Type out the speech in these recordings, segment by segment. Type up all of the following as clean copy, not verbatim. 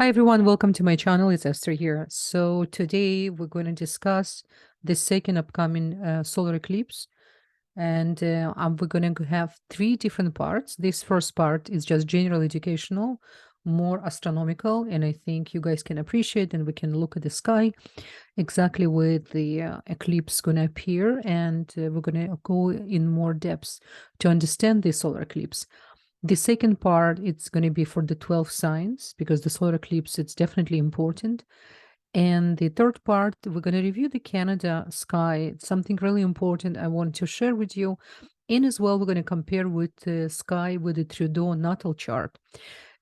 Hi everyone, welcome to my channel. It's Esther here. So today we're going to discuss the second upcoming solar eclipse, and we're going to have three different parts. This first part is just general educational, more astronomical, and I think you guys can appreciate, and we can look at the sky exactly where the eclipse going to appear, and we're going to go in more depth to understand the solar eclipse. The second part, it's going to be for the 12 signs, because the solar eclipse, it's definitely important. And the third part, we're going to review the Canada sky. It's something really important I want to share with you. And as well, we're going to compare with the sky with the Trudeau natal chart.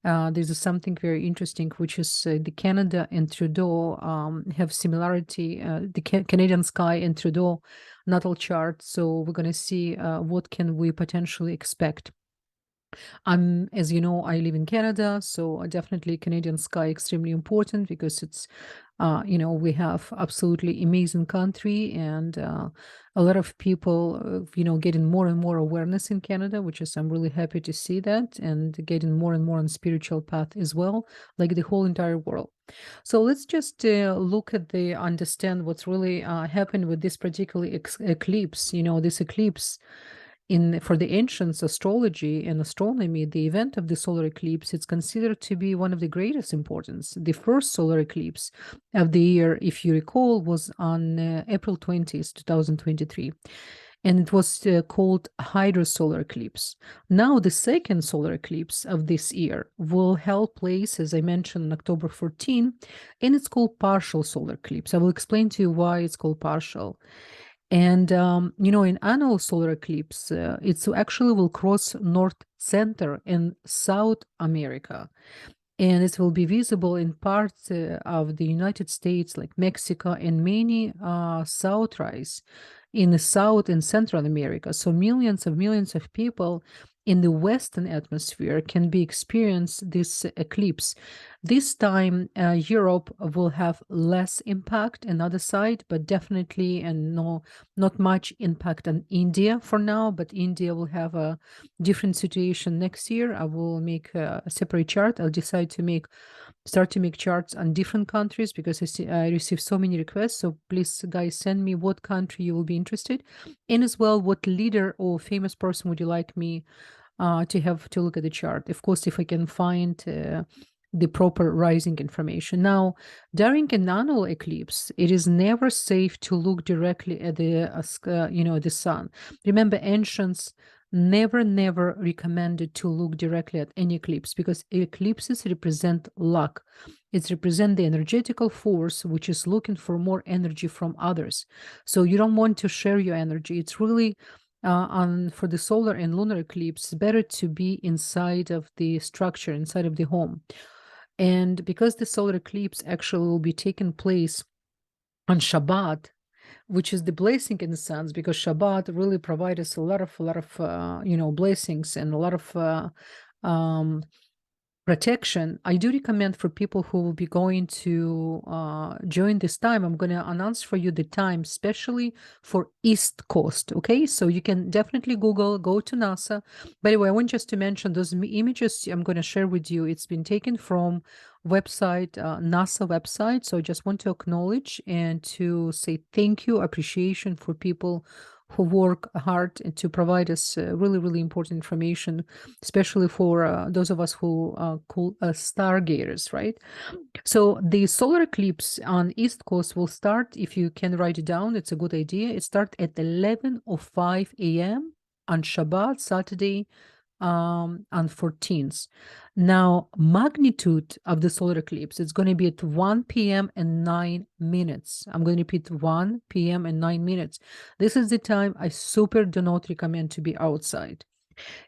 There's something very interesting, which is the Canada and Trudeau have similarity, the Canadian sky and Trudeau natal chart. So we're going to see what can we potentially expect. As you know, I live in Canada, so definitely Canadian sky extremely important because it's, we have absolutely amazing country and a lot of people, getting more and more awareness in Canada, which is I'm really happy to see that, and getting more and more on spiritual path as well, like the whole entire world. So let's just look at understand what's really happened with this particular eclipse. This eclipse for the ancients, astrology and astronomy, the event of the solar eclipse, it's considered to be one of the greatest importance. The first solar eclipse of the year, if you recall, was on April 20th, 2023. And it was called Hydra solar eclipse. Now, the second solar eclipse of this year will help place, as I mentioned, on October 14, and it's called partial solar eclipse. I will explain to you why it's called partial. And, in annual solar eclipse, it actually will cross North Center and South America. And it will be visible in parts of the United States, like Mexico, and many south rise in the South and Central America. So millions of people in the Western atmosphere can be experience this eclipse. This time, Europe will have less impact another side, but definitely and not much impact on India for now, but India will have a different situation next year. I will make a separate chart. I'll decide to start to make charts on different countries because I receive so many requests. So please, guys, send me what country you will be interested in, as well what leader or famous person would you like me to have to look at the chart. Of course, if I can find the proper rising information. Now, during an annual eclipse, it is never safe to look directly at the sun. Remember, ancients never recommended to look directly at any eclipse because eclipses represent luck. It represents the energetical force, which is looking for more energy from others. So you don't want to share your energy. It's really for the solar and lunar eclipse, better to be inside of the structure, inside of the home. And because the solar eclipse actually will be taking place on Shabbat, which is the blessing in the sense, because Shabbat really provides us a lot of blessings and a lot of protection. I do recommend for people who will be going to join this time, I'm going to announce for you the time, especially for East Coast. Okay, so you can definitely go to NASA. By the way, I want just to mention those images I'm going to share with you. It's been taken from website, NASA website. So I just want to acknowledge and to say thank you, appreciation for people who work hard to provide us really important information, especially for those of us who call stargazers, right? So the solar eclipse on East Coast will start, if you can write it down, it's a good idea. It starts at 11:05 a.m. on Shabbat, Saturday, on 14th. Now, magnitude of the solar eclipse, it's going to be at 1 p.m. and 9 minutes. I'm going to repeat 1 p.m. and 9 minutes. This is the time I super do not recommend to be outside.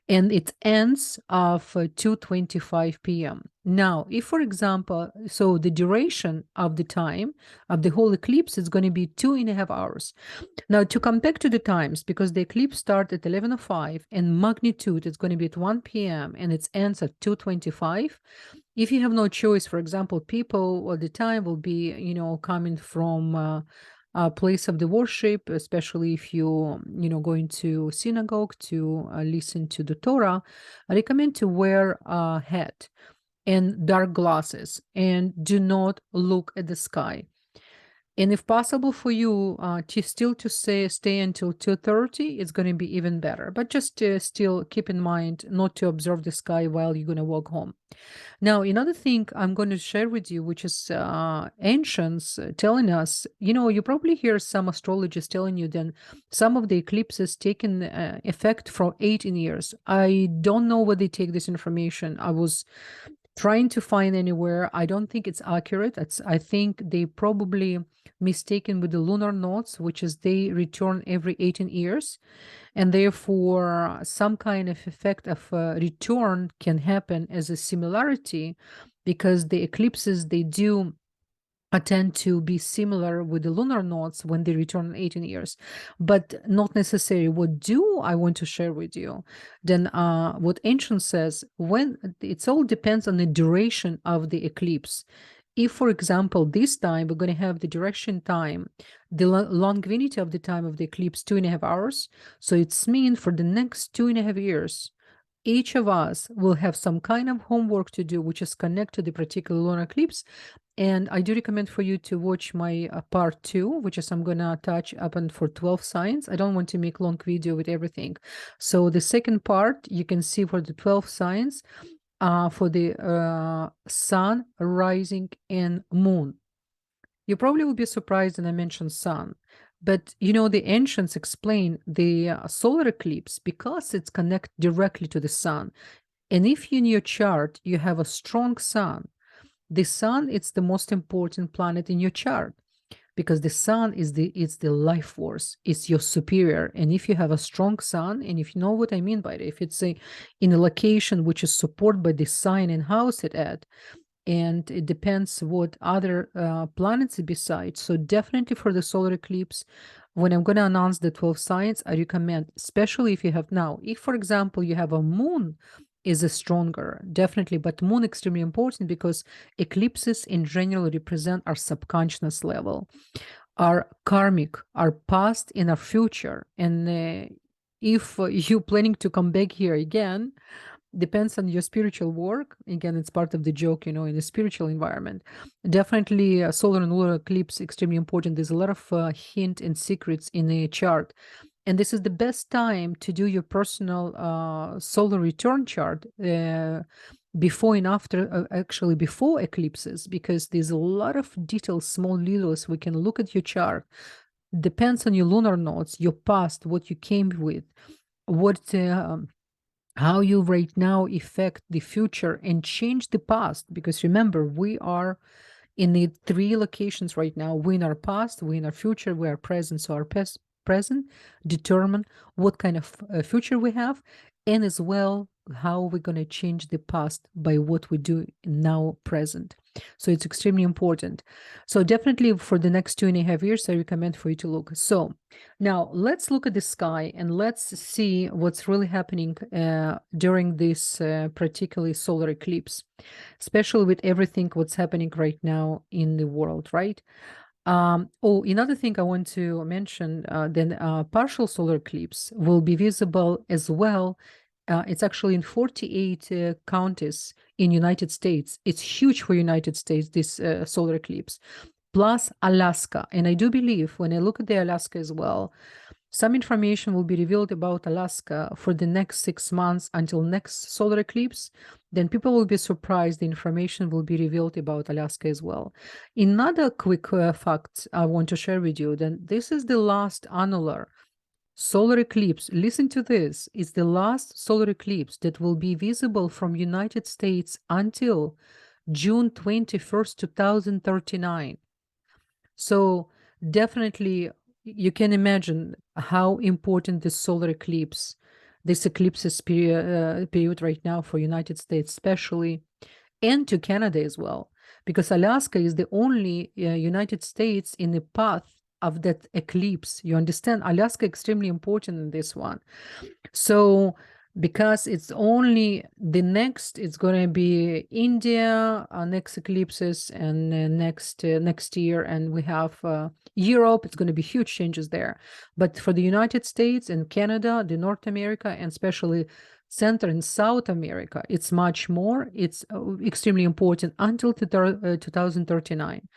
And it ends of 2:25 p.m. Now, if, for example, so the duration of the time of the whole eclipse is going to be 2.5 hours. Now, to come back to the times, because the eclipse starts at 11:05 and magnitude is going to be at 1 p.m. and it ends at 2:25. If you have no choice, for example, people all the time will be, coming from place of the worship, especially if you going to synagogue to listen to the Torah, I recommend to wear a hat. and dark glasses, and do not look at the sky. And if possible for you to stay until 2:30, it's going to be even better. But just still keep in mind not to observe the sky while you're going to walk home. Now, another thing I'm going to share with you, which is ancients telling us, you probably hear some astrologers telling you then some of the eclipses taken effect for 18 years. I don't know where they take this information. I was trying to find anywhere. I don't think it's accurate. I think they probably mistaken with the lunar nodes, which is they return every 18 years. And therefore, some kind of effect of return can happen as a similarity, because the eclipses, they do tend to be similar with the lunar nodes when they return in 18 years, but not necessarily. What do I want to share with you? Then what ancient says, when it all depends on the duration of the eclipse. If, for example, this time we're going to have the duration time, the longevity of the time of the eclipse, 2.5 hours. So it's mean for the next 2.5 years, each of us will have some kind of homework to do, which is connect to the particular lunar eclipse. And I do recommend for you to watch my part 2, which is I'm going to touch upon for 12 signs. I don't want to make long video with everything. So the second part, you can see for the 12 signs, for the sun, rising, and moon. You probably will be surprised when I mention sun. But, the ancients explain the solar eclipse because it's connected directly to the sun. And if in your chart you have a strong sun, the sun is the most important planet in your chart, because the sun is it's the life force. It's your superior. And if you have a strong sun, and if you know what I mean by it, if it's in a location which is supported by the sign and house it at, and it depends what other planets beside. So definitely for the solar eclipse, when I'm going to announce the 12 signs, I recommend, especially if you have now, if, for example, you have a moon is a stronger, definitely, but moon extremely important, because eclipses in general represent our subconscious level, our karmic, our past and our future. And if you're planning to come back here again, depends on your spiritual work. Again, it's part of the joke, in the spiritual environment. Definitely solar and lunar eclipse extremely important. There's a lot of hint and secrets in the chart. And this is the best time to do your personal solar return chart before and after, actually before eclipses, because there's a lot of details, small details. We can look at your chart. Depends on your lunar nodes, your past, what you came with, what how you right now affect the future and change the past. Because remember, we are in the 3 locations right now. We in our past, we in our future, we are present. So our present determine what kind of future we have, and as well how we're going to change the past by what we do now present. So it's extremely important. So definitely for the next 2.5 years, I recommend for you to look. So now let's look at the sky and let's see what's really happening during this particularly solar eclipse, especially with everything what's happening right now in the world, right? Another thing I want to mention, then partial solar eclipse will be visible as well. It's actually in 48 counties in United States. It's huge for United States, this solar eclipse, plus Alaska. And I do believe when I look at the Alaska as well, some information will be revealed about Alaska for the next 6 months until next solar eclipse. Then people will be surprised. The information will be revealed about Alaska as well. Another quick fact I want to share with you, then this is the last annular solar eclipse. Listen to this. It's the last solar eclipse that will be visible from United States until June 21st, 2039. So definitely you can imagine how important this solar eclipse, this eclipses period right now for United States especially, and to Canada as well, because Alaska is the only United States in the path of that eclipse. You understand? Alaska extremely important in this one. So because it's only the next, it's going to be India, next eclipses, and next year, and we have Europe. It's going to be huge changes there. But for the United States and Canada, the North America, and especially center in South America, it's much more. It's extremely important until 2039.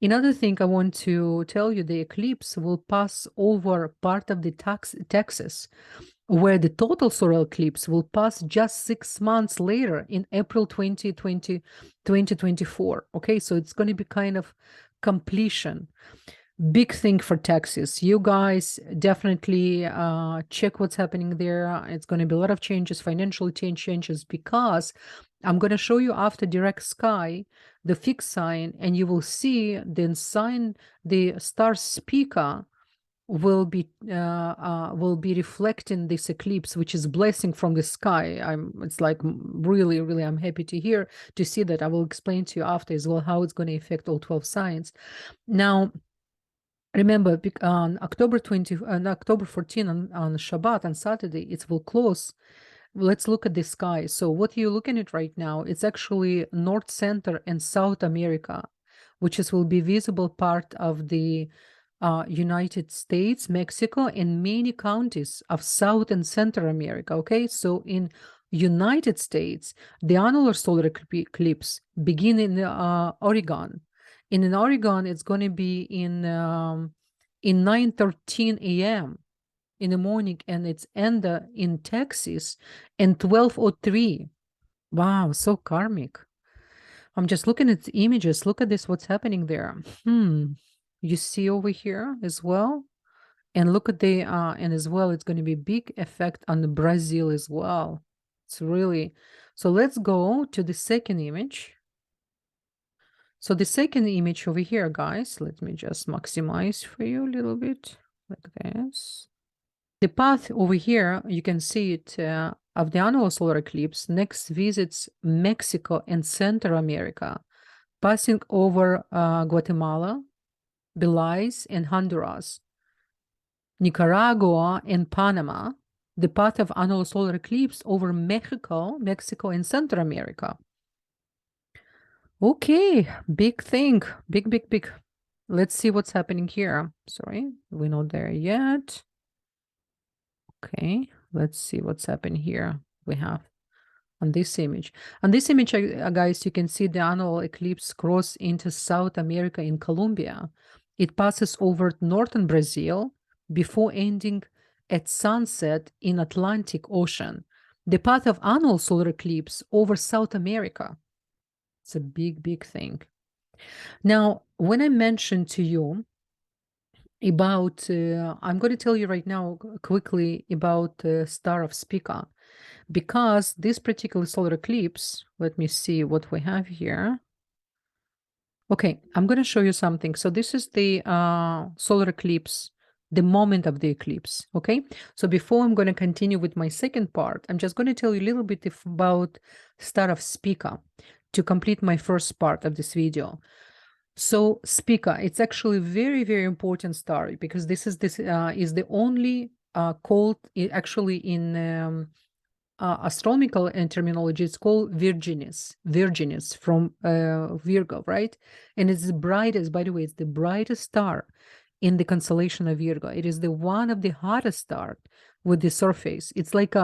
Another thing I want to tell you, the eclipse will pass over part of the Texas, where the total solar eclipse will pass just 6 months later in April 2024. Okay, so it's going to be kind of completion. Big thing for Texas. You guys definitely check what's happening there. It's going to be a lot of changes, financial changes, because I'm going to show you after direct sky, the fixed sign, and you will see the sign, the star Spica will be reflecting this eclipse, which is blessing from the sky. It's like really, really, I'm happy to see that. I will explain to you after as well how it's going to affect all 12 signs. Now, remember, on October 14 on Shabbat, on Saturday, it will close. Let's look at the sky. So what you're looking at right now, it's actually North, Center, and South America, which will be visible part of the United States, Mexico, and many counties of South and Central America. Okay, so in United States, the annular solar eclipse begin in Oregon. And in Oregon, it's going to be in 9:13 a.m. in the morning, and it's end in Texas in 12:03. Wow, so karmic. I'm just looking at the images. Look at this, what's happening there. You see over here as well. And look at the, and as well, it's going to be big effect on the Brazil as well. It's really, so let's go to the second image. So the second image over here, guys, let me just maximize for you a little bit like this. The path over here, you can see it of the annual solar eclipse next visits Mexico and Central America, passing over Guatemala, Belize, and Honduras, Nicaragua, and Panama. The path of annual solar eclipse over Mexico, and Central America. Okay, big thing, big. Let's see what's happening here. Sorry, we're not there yet. Okay, let's see what's happening here. We have on this image. On this image, guys, you can see the annual eclipse cross into South America in Colombia. It passes over northern Brazil before ending at sunset in Atlantic Ocean. The path of annual solar eclipse over South America. It's a big thing. Now, when I mentioned to you about, I'm going to tell you right now quickly about Star of Spica, because this particular solar eclipse, let me see what we have here. Okay, I'm going to show you something. So this is the solar eclipse, the moment of the eclipse. Okay, so before I'm going to continue with my second part, I'm just going to tell you a little bit about Star of Spica to complete my first part of this video. So Spica, it's actually a very important star, because this is the only called actually in astronomical and terminology, it's called Virginis from Virgo, right? And it's the brightest, by the way, it's the brightest star in the constellation of Virgo. It is the one of the hottest star with the surface. It's like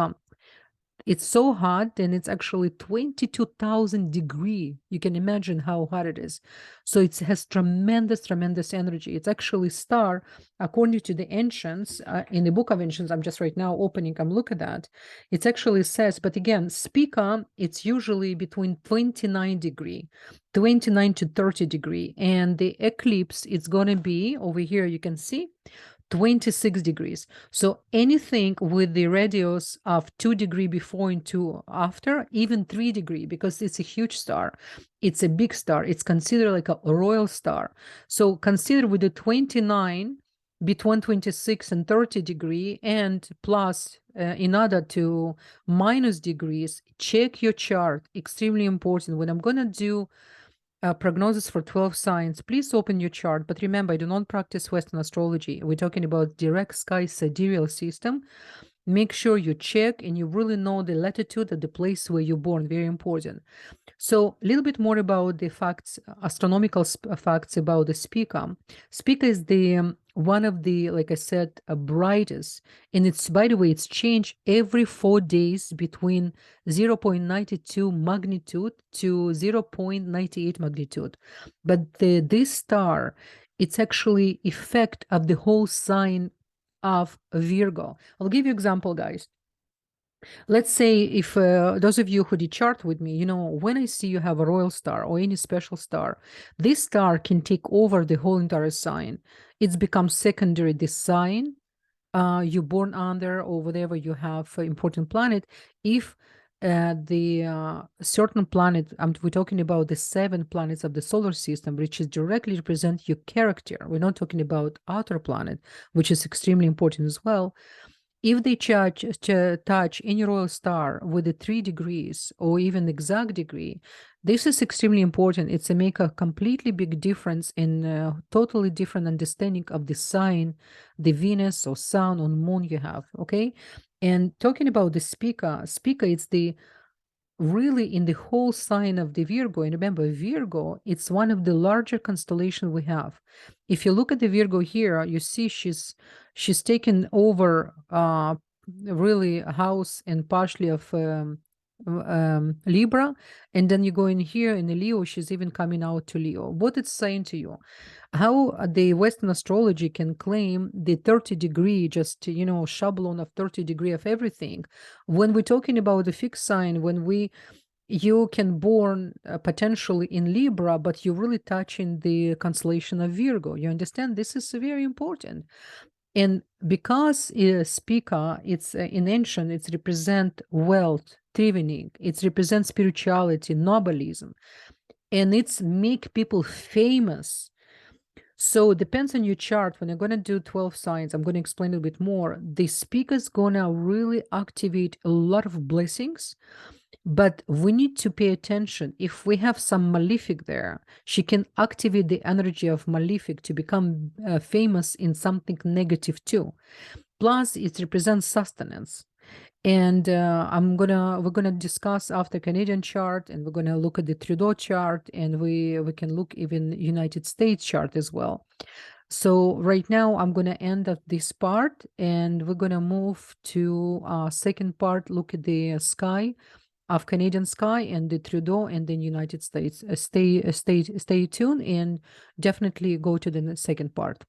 it's so hot, and it's actually 22,000 degrees. You can imagine how hot it is. So it has tremendous energy. It's actually star, according to the ancients, in the book of ancients, I'm just right now opening, I'm looking at that. It actually says, but again, Spica, it's usually between 29 to 30 degrees. And the eclipse, it's going to be over here, you can see, 26 degrees. So anything with the radius of 2 degrees before and 2 after, even 3 degrees, because it's a huge star. It's a big star. It's considered like a royal star. So consider with the 29, between 26 and 30 degrees, and plus in order to minus degrees, check your chart. Extremely important. When I'm going to do prognosis for 12 signs, please open your chart. But remember, I do not practice Western astrology. We're talking about direct sky sidereal system. make sure you check and you really know the latitude of the place where you're born. Very important. So a little bit more about the facts, astronomical facts about the Spica. Spica is the one of the, like I said, brightest. And it's, by the way, it's changed every 4 days between 0.92 magnitude to 0.98 magnitude. But this star, it's actually effect of the whole sign of Virgo. I'll give you example, guys. Let's say if those of you who did chart with me, you know, when I see you have a royal star or any special star, this star can take over the whole entire sign. It's become secondary, the sign you're born under or whatever you have important planet. If the certain planet, we're talking about the 7 planets of the solar system, which is directly represent your character. We're not talking about outer planet, which is extremely important as well. If they touch any royal star with the 3 degrees or even exact degree, this is extremely important. It's a make a completely big difference in totally different understanding of the sign, the Venus or Sun or Moon you have, okay? And talking about the Spica, it's the really in the whole sign of the Virgo. And remember, Virgo, it's one of the larger constellation we have. If you look at the Virgo here, you see she's taken over really a house and partially of Libra, and then you go in here in the Leo, she's even coming out to Leo. What it's saying to you, how the Western astrology can claim the 30 degree, just, you know, schablon of 30 degree of everything, when we're talking about the fixed sign, when you can born potentially in Libra, but you're really touching the constellation of Virgo. You understand? This is very important. And because Spica, it's in ancient, it's represent wealth, trivining, it represents spirituality, nobilism, and it's make people famous. So it depends on your chart. When I'm going to do 12 signs, I'm going to explain a bit more. The Spica is going to really activate a lot of blessings, but we need to pay attention. If we have some malefic there, she can activate the energy of malefic to become famous in something negative too. Plus, it represents sustenance. And we're gonna discuss after Canadian chart, and we're gonna look at the Trudeau chart, and we can look even United States chart as well. So right now I'm gonna end at this part, and we're gonna move to second part. Look at the sky of Canadian sky and the Trudeau and then United States. Stay tuned and definitely go to the second part.